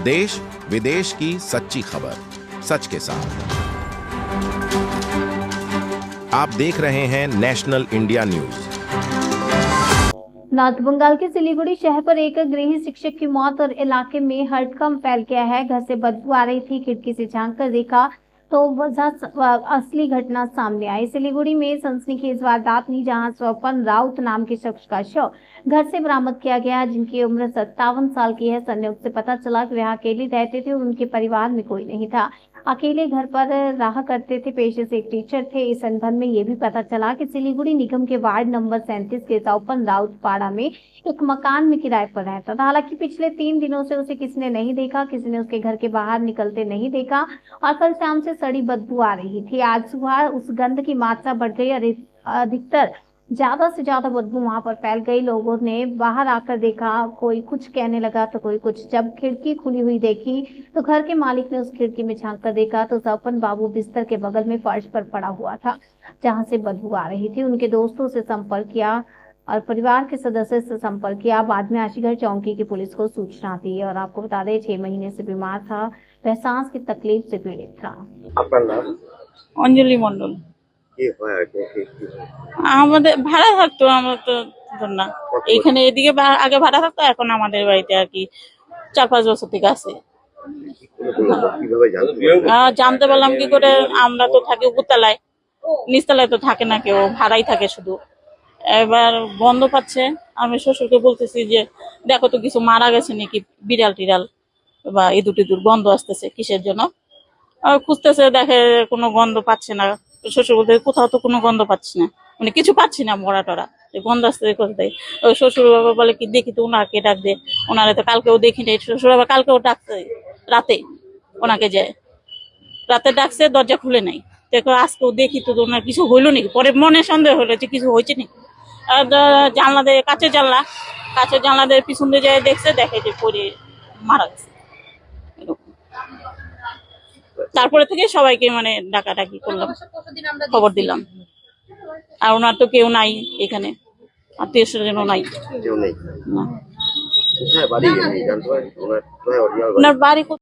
देश विदेश की सच्ची खबर सच के साथ। आप देख रहे हैं national India news. North Bengal के सिलीगुड़ी शहर पर एक गृह शिक्षक की मौत और इलाके में हड़कंप फैल गया है। घर से बदबू आ रही थी, खिड़की से झांक कर देखा तो असली घटना सामने आई। सिलीगुड़ी में सनसनीखेज वारदात हुई, जहां स्वपन राउत नाम के शख्स का शव घर से बरामद किया गया, जिनकी उम्र 57 साल की है। संयोग से पता चला कि वह अकेले रहते थे और उनके परिवार में कोई नहीं था। अकेले घर पर रहा करते थे, पेशे से एक टीचर थे। इस संबंध में ये भी पता चला कि सिलीगुड़ी निगम के वार्ड नंबर 37 के स्वपन राउत पाड़ा में एक मकान में किराए पर रहता था। हालांकि पिछले 3 दिनों से उसे किसी ने नहीं देखा, किसी ने उसके घर के बाहर निकलते नहीं देखा और कल शाम से सड़ी बदबू आ रही थी। आज सुबह उस गंध की मात्रा बढ़ गई और अधिकतर ज्यादा से ज्यादा बदबू वहां पर फैल गई। लोगों ने बाहर आकर देखा, कोई कुछ कहने लगा तो कोई कुछ। जब खिड़की खुली हुई देखी तो घर के मालिक ने उस खिड़की में झांक कर देखा तो स्वपन बाबू बिस्तर के बगल में फर्श पर पड़ा हुआ था, जहां से बदबू आ रही थी। उनके दोस्तों से संपर्क किया और परिवार के सदस्य से संपर्क किया। बाद में आशीगढ़ चौकी की पुलिस को सूचना दी। और आपको बता दें, 6 महीने से बीमार था, वह सांस की तकलीफ से पीड़ित था। আপনার নাম? অঞ্জলি মন্ডল। কি হয় আগে কি আমাদের ভাড়া থাকতো, আমরা তো ধর না এইখানে এদিকে আগে ভাড়া থাকতো, এখন আমাদের বাড়িতে আর কি 4-5 বছর থেকে আছে। কিভাবে জানতে? জানতে পারলাম কি করে, আমরা তো থাকি উপরতলায়, নিচতলায় তো থাকে না কেউ, ভাড়াই থাকে শুধু। এবার গন্ধ পাচ্ছে, আমি শ্বশুরকে বলতেছি যে দেখো তো কিছু মারা গেছে নাকি, বিড়াল টিড়াল বা ইঁদুর টিঁদুর গন্ধ আসতেছে কিসের জন্য। খুঁজতেছে, দেখে কোনো গন্ধ পাচ্ছে না। শ্বশুর বলতে কোথাও তো কোনো গন্ধ পাচ্ছি না, মানে কিছু পাচ্ছি না, মরা টরা গন্ধ আসতে কোথায়। ওই শ্বশুর বাবা বলে কি দেখি তো ওনাকে ডাক দে, ওনারা তো কালকেও দেখি নাই। শ্বশুর বাবা কালকেও ডাকছে, রাতে ওনাকে যায়, রাতে ডাকছে, দরজা খুলে নাই। দেখো আজকেও দেখি তো ওনার কিছু হইলো নাকি। পরে মনে সন্দেহ হলো যে কিছু হয়েছে নাকি। আর জানলা দিয়ে, কাঁচের জানলা দিয়ে পিছন দিয়ে যায়, দেখছে, দেখে যে পরে মারা গেছে। তারপরে থেকে সবাইকে মানে ডাকাডাকি করলাম, খবর দিলাম। আর ওনার তো কেউ নাই এখানে, আত্মীয় স্বজনও নাই। কেউ নেই? না, কোথায় বাড়ি জানতে পারি? ওনার কোথায় অরিজিনাল বাড়ি? ওনার বাড়ি